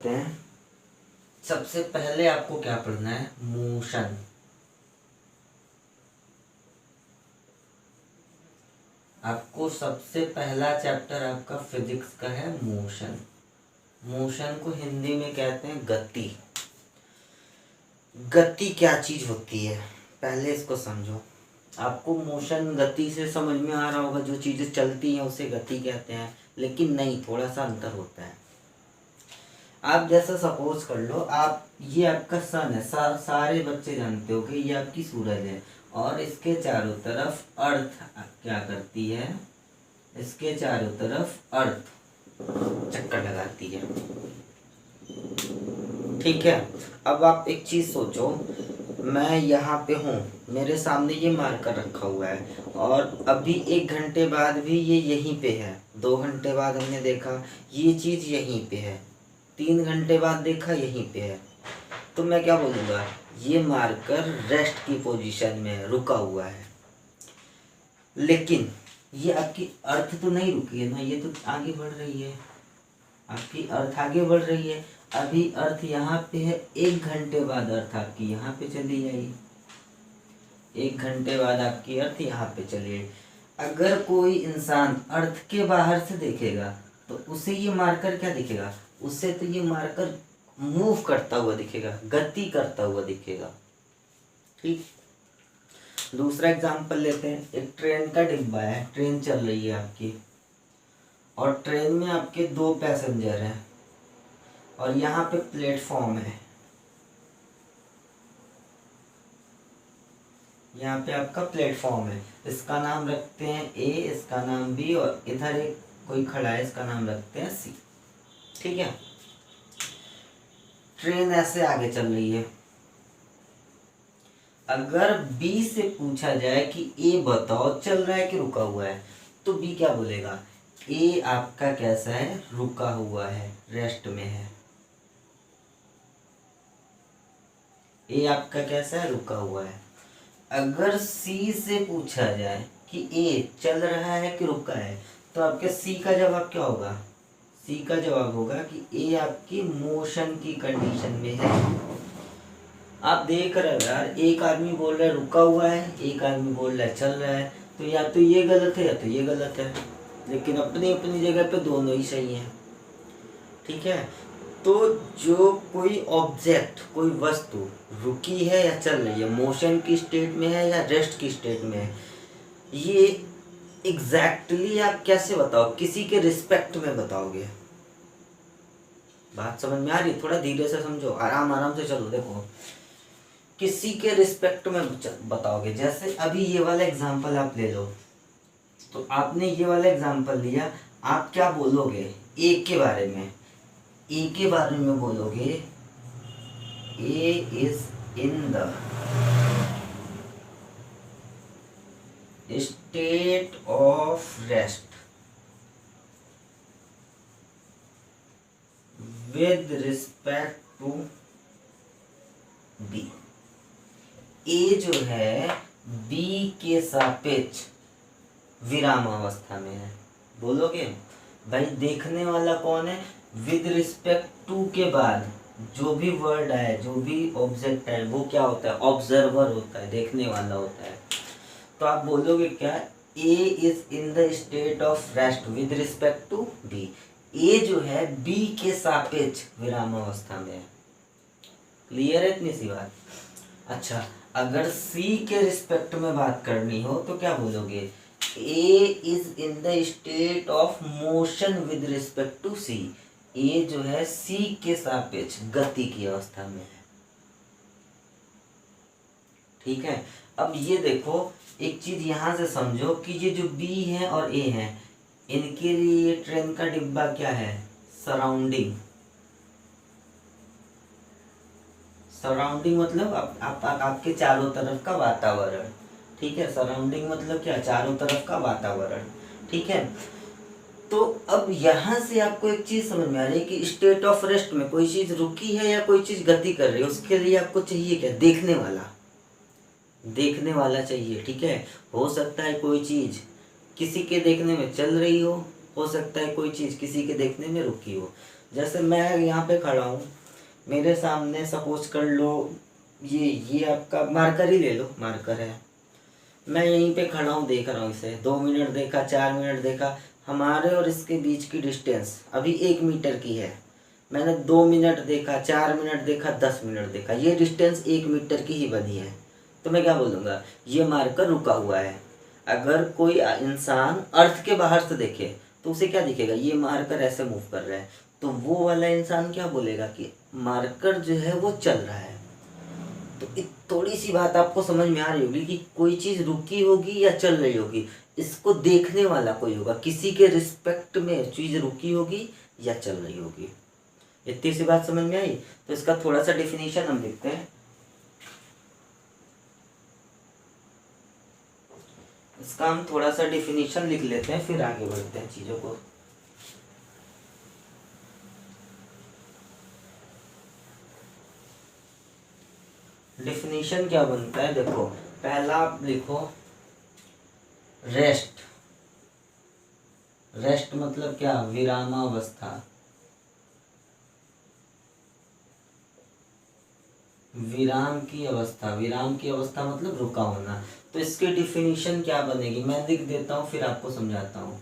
हैं। सबसे पहले आपको क्या पढ़ना है? मोशन। आपको सबसे पहला चैप्टर आपका फिजिक्स का है मोशन। मोशन को हिंदी में कहते हैं गति। गति क्या चीज होती है पहले इसको समझो। आपको मोशन गति से समझ में आ रहा होगा, जो चीजें चलती हैं उसे गति कहते हैं, लेकिन नहीं, थोड़ा सा अंतर होता है। आप जैसा सपोज कर लो, आप ये आपका सन है, सारे बच्चे जानते हो कि ये आपकी सूरज है और इसके चारों तरफ अर्थ क्या करती है? इसके चारों तरफ अर्थ चक्कर लगाती है। ठीक है, अब आप एक चीज सोचो, मैं यहाँ पे हूँ, मेरे सामने ये मार्कर रखा हुआ है और अभी 1 घंटे बाद भी ये यहीं पे है। 2 घंटे बाद हमने देखा ये चीज यहीं पे है। 3 घंटे बाद देखा यहीं पे है। तो मैं क्या बोलूँगा? ये मार्कर रेस्ट की पोजीशन में है, रुका हुआ है। लेकिन ये आपकी अर्थ तो नहीं रुकी है ना, ये तो आगे बढ़ रही है। आपकी अर्थ आगे बढ़ रही है। अभी अर्थ यहाँ पे है, 1 घंटे बाद अर्थ आपकी यहाँ पे चली जाएगी। 1 घंटे बाद आपकी अर्थ यहाँ पे चली जाएगी। अगर कोई इंसान अर्थ के बाहर से देखेगा तो उसे ये मार्कर क्या दिखेगा? उससे तो ये मार्कर मूव करता हुआ दिखेगा, गति करता हुआ दिखेगा। ठीक, दूसरा एग्जांपल लेते हैं। एक ट्रेन का डिब्बा है, ट्रेन चल रही है आपकी और ट्रेन में आपके 2 पैसेंजर हैं और यहाँ पे प्लेटफॉर्म है। यहाँ पे आपका प्लेटफॉर्म है, इसका नाम रखते हैं ए, इसका नाम बी और इधर एक कोई खड़ा है, इसका नाम रखते हैं सी। ठीक है, ट्रेन ऐसे आगे चल रही है। अगर बी से पूछा जाए कि ए बताओ चल रहा है कि रुका हुआ है, तो बी क्या बोलेगा? ए आपका कैसा है? रुका हुआ है, रेस्ट में है। ए आपका कैसा है? रुका हुआ है। अगर सी से पूछा जाए कि ए चल रहा है कि रुका है, तो आपके सी का जवाब क्या होगा? सी का जवाब होगा कि ए आपकी मोशन की कंडीशन में है। आप देख रहे हो यार, एक आदमी बोल रहा है रुका हुआ है, एक आदमी बोल रहा है चल रहा है, तो या तो ये गलत है या तो ये गलत है, लेकिन अपनी अपनी जगह पे दोनों ही सही हैं। ठीक है, तो जो कोई ऑब्जेक्ट, कोई वस्तु रुकी है या चल रही है, मोशन की स्टेट में है या रेस्ट की स्टेट में है, ये एग्जैक्टली आप कैसे बताओ? किसी के रिस्पेक्ट में बताओगे। बात समझ में आ रही? थोड़ा धीरे से समझो, आराम आराम से चलो। देखो, किसी के रिस्पेक्ट में बताओगे। जैसे अभी ये वाला एग्जांपल आप ले लो, तो आपने ये वाला एग्जांपल लिया, आप क्या बोलोगे ए के बारे में? ए के बारे में बोलोगे A is in the state of rest with respect to B। A जो है B के सापेक्ष विराम अवस्था में है। बोलोगे भाई देखने वाला कौन है? विद रिस्पेक्ट टू के बाद जो भी वर्ड है, जो भी ऑब्जेक्ट है, वो क्या होता है? ऑब्जर्वर होता है, देखने वाला होता है। तो आप बोलोगे क्या? A is in the state of rest with respect to B। A जो है बी के सापेक्ष विराम अवस्था में है। क्लियर है इतनी सी बात? अच्छा, अगर सी के रिस्पेक्ट में बात करनी हो तो क्या बोलोगे? A is in the state of motion with respect to C. A जो है सी के सापेक्ष गति की अवस्था में है। ठीक है, अब ये देखो, एक चीज यहां से समझो कि ये जो बी है और ए है, इनके लिए ट्रेन का डिब्बा क्या है? सराउंडिंग। सराउंडिंग मतलब आपके चारों तरफ का वातावरण। ठीक है, सराउंडिंग मतलब क्या? चारों तरफ का वातावरण। ठीक है, तो अब यहां से आपको एक चीज समझ में आ रही है कि स्टेट ऑफ रेस्ट में कोई चीज रुकी है या कोई चीज गति कर रही है, उसके लिए आपको चाहिए क्या? देखने वाला। देखने वाला चाहिए। ठीक है, हो सकता है कोई चीज किसी के देखने में चल रही हो सकता है कोई चीज किसी के देखने में रुकी हो। जैसे मैं यहाँ पे खड़ा हूँ, मेरे सामने सपोज कर लो ये आपका मार्कर ही ले लो, मार्कर है, मैं यहीं पे खड़ा हूँ, देख रहा हूँ इसे, 2 मिनट देखा, 4 मिनट देखा, हमारे और इसके बीच की डिस्टेंस अभी 1 मीटर की है। मैंने 2 मिनट देखा, 4 मिनट देखा, 10 मिनट देखा, ये डिस्टेंस 1 मीटर की ही बनी है। तो मैं क्या बोलूँगा, ये मार्कर रुका हुआ है। अगर कोई इंसान अर्थ के बाहर से देखे तो उसे क्या दिखेगा, ये मार्कर ऐसे मूव कर रहा है, तो वो वाला इंसान क्या बोलेगा कि मार्कर जो है वो चल रहा है। तो थोड़ी सी बात आपको समझ में आ रही होगी कि कोई चीज़ रुकी होगी या चल रही होगी, इसको देखने वाला कोई होगा, किसी के रिस्पेक्ट में चीज़ रुकी होगी या चल रही होगी। इतनी सी बात समझ में आई। तो इसका थोड़ा सा डेफिनेशन हम देखते हैं। इसका हम थोड़ा सा डेफिनेशन लिख लेते हैं, फिर आगे बढ़ते हैं चीज़ों को। डेफिनेशन क्या बनता है, देखो पहला आप लिखो रेस्ट। रेस्ट मतलब क्या, विरामावस्था। विराम की अवस्था, विराम की अवस्था मतलब रुका होना। तो इसकी डिफिनीशन क्या बनेगी, मैं लिख देता हूं फिर आपको समझाता हूं।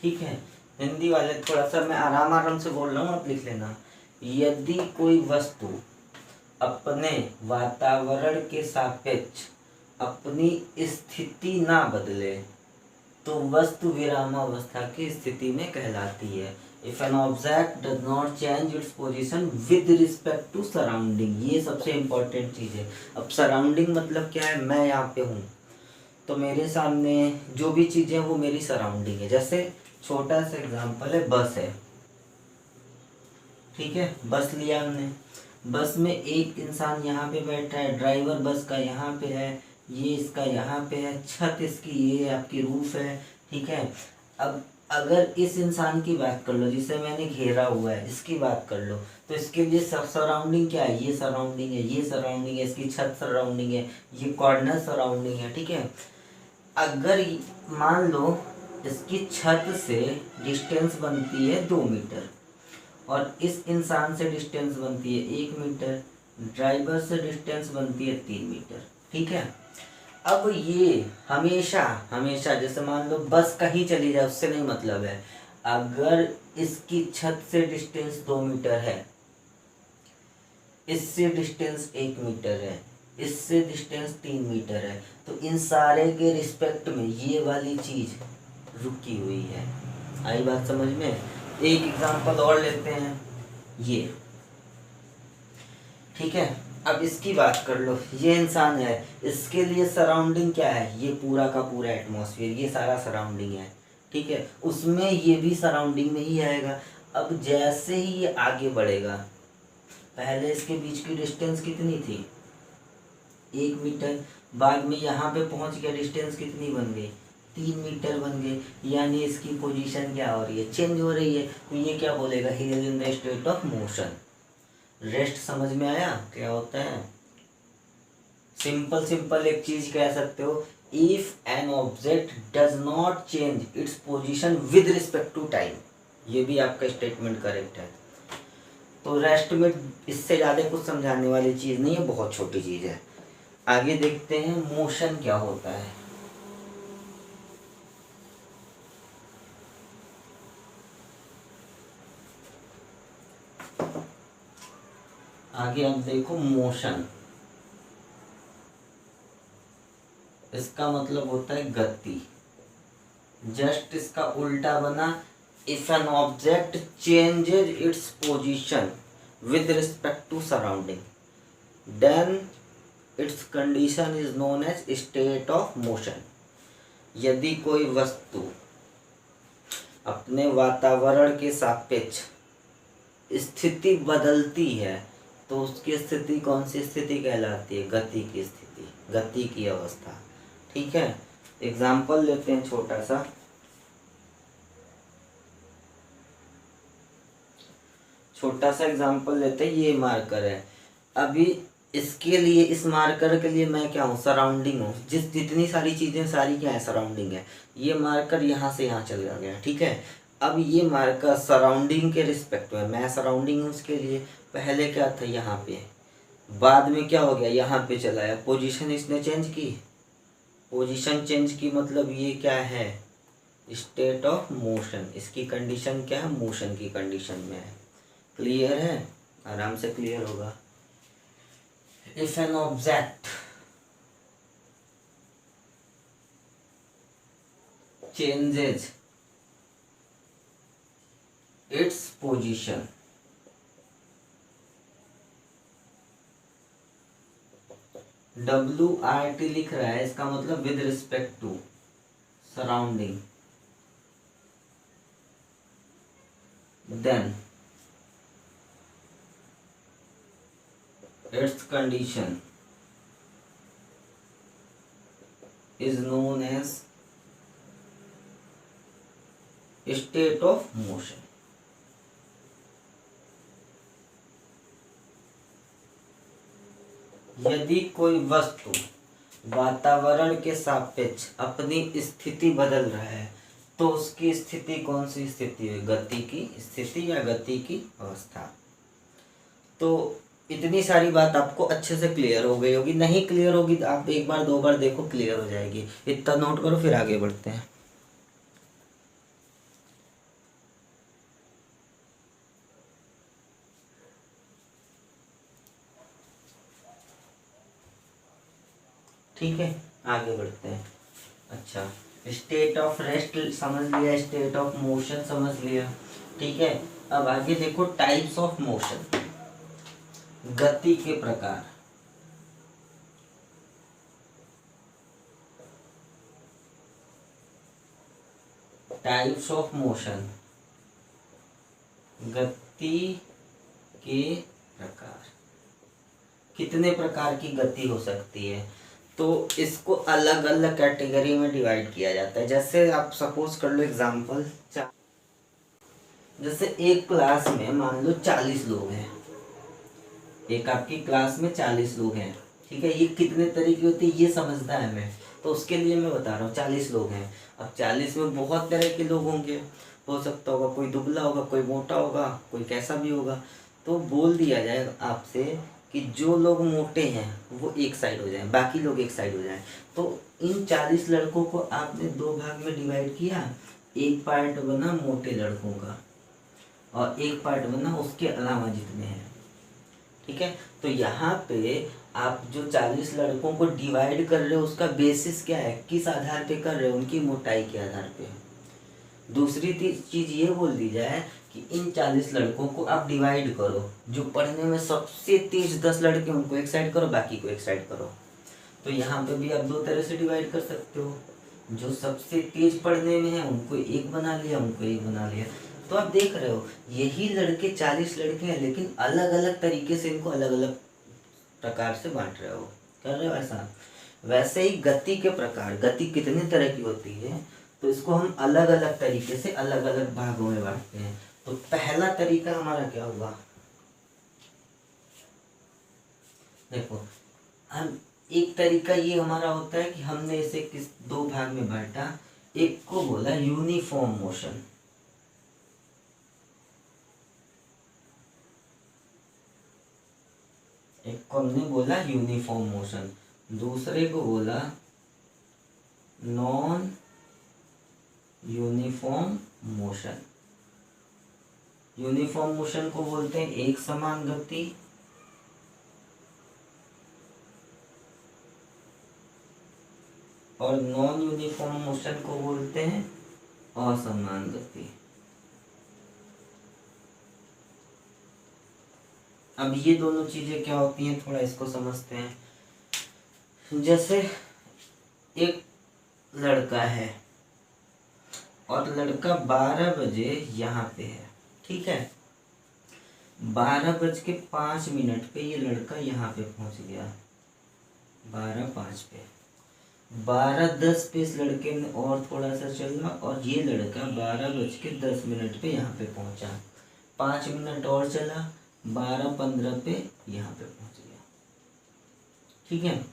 ठीक है, हिंदी वाले थोड़ा सा मैं आराम आराम से बोल रहा हूँ, आप लिख लेना। यदि कोई वस्तु अपने वातावरण के सापेक्ष अपनी स्थिति ना बदले तो वस्तु विरामावस्था की स्थिति में कहलाती है। If an object does not change its position with respect to surrounding, ये सबसे इंपॉर्टेंट चीज है। अब सराउंडिंग मतलब क्या है, मैं यहाँ पे हूँ तो मेरे सामने जो भी चीजें वो मेरी सराउंडिंग है। जैसे छोटा सा एग्जांपल है, बस है, ठीक है, बस लिया हमने, बस में एक इंसान यहाँ पे बैठा है, ड्राइवर बस का यहाँ पे है, ये इसका यहाँ पे है, छत इसकी ये आपकी रूफ है, ठीक है। अब अगर इस इंसान की बात कर लो जिसे मैंने घेरा हुआ है, इसकी बात कर लो, तो इसके लिए सब सराउंडिंग क्या है, ये सराउंडिंग है, ये सराउंडिंग है, इसकी छत सराउंडिंग है, ये कॉर्नर सराउंडिंग है, ठीक है। अगर मान लो इसकी छत से डिस्टेंस बनती है 2 मीटर और इस इंसान से डिस्टेंस बनती है 1 मीटर, ड्राइवर से डिस्टेंस बनती है 3 मीटर, ठीक है। अब ये हमेशा हमेशा जैसे मान लो बस कहीं चली जाए उससे नहीं मतलब है, अगर इसकी छत से डिस्टेंस 2 मीटर है, इससे डिस्टेंस 1 मीटर है, इससे डिस्टेंस 3 मीटर है, तो इन सारे के रिस्पेक्ट में ये वाली चीज रुकी हुई है। आई बात समझ में। एक एग्जांपल और लेते हैं, ये ठीक है। अब इसकी बात कर लो, ये इंसान है, इसके लिए सराउंडिंग क्या है, ये पूरा का पूरा एटमॉस्फेयर, ये सारा सराउंडिंग है, ठीक है, उसमें ये भी सराउंडिंग में ही आएगा। अब जैसे ही ये आगे बढ़ेगा, पहले इसके बीच की डिस्टेंस कितनी थी, 1 मीटर, बाद में यहाँ पे पहुँच गया, डिस्टेंस कितनी बन गई, 3 मीटर बन गई, यानी इसकी पोजीशन क्या हो रही है, चेंज हो रही है। तो ये क्या बोलेगा, he is in the state of motion. Rest समझ में आया क्या होता है। सिंपल सिंपल एक चीज कह सकते हो, if an object does not change its position with respect to time, ये भी आपका स्टेटमेंट करेक्ट है। तो रेस्ट में इससे ज़्यादा कुछ समझाने वाली चीज़ नहीं है, बहुत छोटी चीज़ है। आगे देखते हैं मोशन क्या होता है। आगे अब देखो मोशन, इसका मतलब होता है गति। जस्ट इसका उल्टा बना, if an object changes its position with respect to surrounding then its condition is known as state of motion. यदि कोई वस्तु अपने वातावरण के सापेक्ष स्थिति बदलती है तो उसकी स्थिति कौन सी स्थिति कहलाती है? गति की स्थिति, गति की अवस्था। ठीक है, एग्जाम्पल लेते हैं छोटा सा। एग्जाम्पल लेते हैं, ये मार्कर है। अभी इसके लिए, इस मार्कर के लिए मैं क्या हूँ? सराउंडिंग हूँ। जितनी सारी चीजें सारी क्या है? सराउंडिंग है। ये मार्कर यहाँ से यहाँ चला गया, ठीक है। अब ये मार्कर सराउंडिंग के रिस्पेक्ट में, मैं सराउंडिंग हूँ उसके लिए। पहले क्या था? यहाँ पे, बाद में क्या हो गया? यहाँ पे चला आया। पोजीशन इसने चेंज की, पोजीशन चेंज की मतलब ये क्या है? State of motion. इसकी कंडीशन क्या है? मोशन की कंडीशन में है। क्लियर है? आराम से क्लियर होगा। If an object changes its position WIT लिख रहा है, इसका मतलब with respect to surrounding, then its condition is known as state of motion. यदि कोई वस्तु वातावरण के सापेक्ष अपनी स्थिति बदल रहा है तो उसकी स्थिति कौन सी स्थिति है? गति की स्थिति या गति की अवस्था। तो इतनी सारी बात आपको अच्छे से क्लियर हो गई होगी। नहीं क्लियर होगी तो आप एक बार दो बार देखो, क्लियर हो जाएगी। इतना नोट करो, फिर आगे बढ़ते हैं। ठीक है, आगे बढ़ते हैं। अच्छा, स्टेट ऑफ रेस्ट समझ लिया, स्टेट ऑफ मोशन समझ लिया, ठीक है। अब आगे देखो टाइप्स ऑफ मोशन, गति के प्रकार। टाइप्स ऑफ मोशन, गति के प्रकार। कितने प्रकार की गति हो सकती है? तो इसको अलग अलग कैटेगरी में डिवाइड किया जाता है। जैसे आप सपोज कर लो एग्जांपल, जैसे एक क्लास में मान लो 40 लोग हैं, एक आपकी क्लास में 40 लोग हैं, ठीक है। ये कितने तरह की होती है ये समझना है मैं, तो उसके लिए मैं बता रहा हूँ 40 लोग हैं। अब 40 में बहुत तरह के लोग होंगे, हो सकता होगा कोई दुबला होगा, कोई मोटा होगा, कोई कैसा भी होगा। तो बोल दिया जाए आपसे कि जो लोग मोटे हैं वो एक साइड हो जाएं, बाकी लोग एक साइड हो जाएं। तो इन 40 लड़कों को आपने दो भाग में डिवाइड किया। एक पार्ट बना मोटे लड़कों का और एक पार्ट बना उसके अलावा जितने हैं, ठीक है। तो यहाँ पे आप जो 40 लड़कों को डिवाइड कर रहे हो उसका बेसिस क्या है? किस आधार पे कर रहे हो? उनकी मोटाई के आधार पे। दूसरी चीज ये बोल दी जाए कि इन 40 लड़कों को आप डिवाइड करो, जो पढ़ने में सबसे तेज 10 लड़के उनको एक साइड करो, बाकी को एक साइड करो। तो यहाँ पे भी आप दो तरह से डिवाइड कर सकते हो। जो सबसे तेज पढ़ने में है उनको एक बना लिया, उनको एक बना लिया। तो आप देख रहे हो यही लड़के 40 लड़के हैं, लेकिन अलग अलग तरीके से इनको अलग अलग प्रकार से बांट रहे हो, कर रहे हो ऐसा। वैसे ही गति के प्रकार, गति कितने तरह की होती है तो इसको हम अलग अलग तरीके से अलग अलग भागों में बांटते हैं। तो पहला तरीका हमारा क्या हुआ? देखो, हम एक तरीका ये हमारा होता है कि हमने इसे किस दो भाग में बांटा। एक को बोला यूनिफॉर्म मोशन, एक को हमने बोला यूनिफॉर्म मोशन, दूसरे को बोला non uniform motion. Uniform motion को बोलते हैं एक समान गति, और नॉन यूनिफॉर्म मोशन को बोलते हैं असमान गति। अब ये दोनों चीजें क्या होती हैं, थोड़ा इसको समझते हैं। जैसे एक लड़का है और लड़का 12 बजे यहाँ पे है, ठीक है। 12:05 पे ये लड़का यहाँ पे पहुंच गया, 12:05 पे। 12:10 पे इस लड़के ने और थोड़ा सा चला और ये लड़का 12:10 पे यहाँ पे पहुंचा। 5 मिनट और चला, 12:15 पे यहाँ पे पहुंच गया, ठीक है।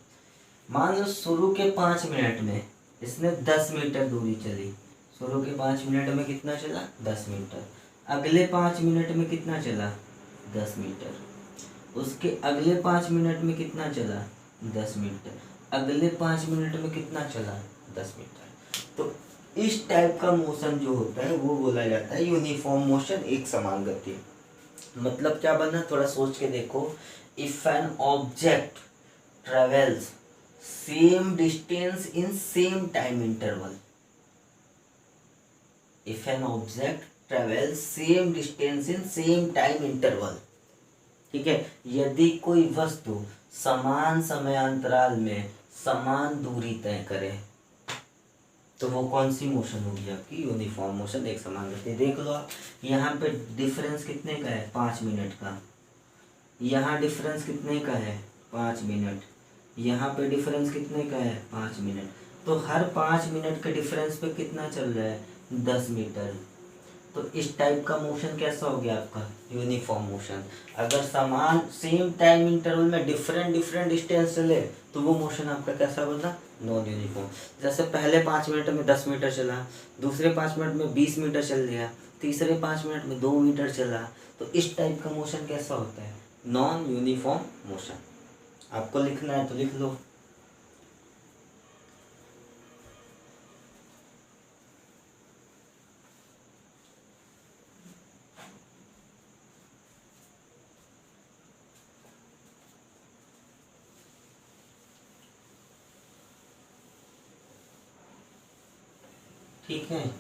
मान लो शुरू के 5 मिनट में इसने 10 मीटर दूरी चली। शुरू के 5 मिनट में कितना चला, 10 मीटर। अगले 5 मिनट में कितना चला, 10 मीटर। उसके अगले 5 मिनट में कितना चला, 10 मीटर। अगले 5 मिनट में कितना चला, 10 मीटर। तो इस टाइप का मोशन जो होता है वो बोला जाता है यूनिफॉर्म मोशन, एक समान गति। मतलब क्या बना, थोड़ा सोच के देखो। If an object travels same distance in same time interval, if an object travels same distance in same time interval, ठीक है। यदि कोई वस्तु समान समयांतराल में समान दूरी तय करे तो वो कौन सी मोशन होगी, आपकी यूनिफॉर्म मोशन, एक समान गति। देख लो आप, यहाँ पे डिफरेंस कितने का है, 5 मिनट का। यहाँ डिफरेंस कितने का है, 5 मिनट। यहाँ पे डिफरेंस कितने का है, 5 मिनट। तो हर 5 मिनट के डिफरेंस पे कितना चल रहा है, 10 मीटर। तो इस टाइप का मोशन कैसा हो गया आपका, यूनिफॉर्म मोशन। अगर समान सेम टाइम इंटरवल में डिफरेंट डिस्टेंस चले तो वो मोशन आपका कैसा बना, नॉन यूनिफॉर्म। जैसे पहले 5 मिनट में 10 मीटर चला, दूसरे 5 मिनट में 20 मीटर चल गया, तीसरे 5 मिनट में 2 मीटर चला, तो इस टाइप का मोशन कैसा होता है, नॉन यूनिफॉर्म मोशन। आपको लिखना है तो लिख लो। ठीक है।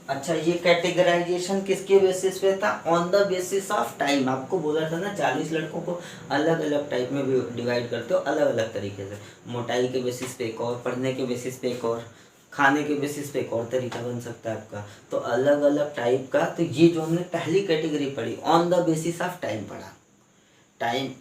अच्छा, ये कैटेगराइजेशन किसके बेसिस पे था, on the basis of time. आपको बोला था ना 40 लड़कों को अलग अलग टाइप में डिवाइड करते हो, अलग अलग तरीके से। मोटाई के बेसिस पे एक और, पढ़ने के बेसिस पे एक और, खाने के बेसिस पे एक और तरीका बन सकता है आपका। तो अलग अलग टाइप का। तो ये जो हमने पहली कैटेगरी पढ़ी, on the basis of time पढ़ा। टाइम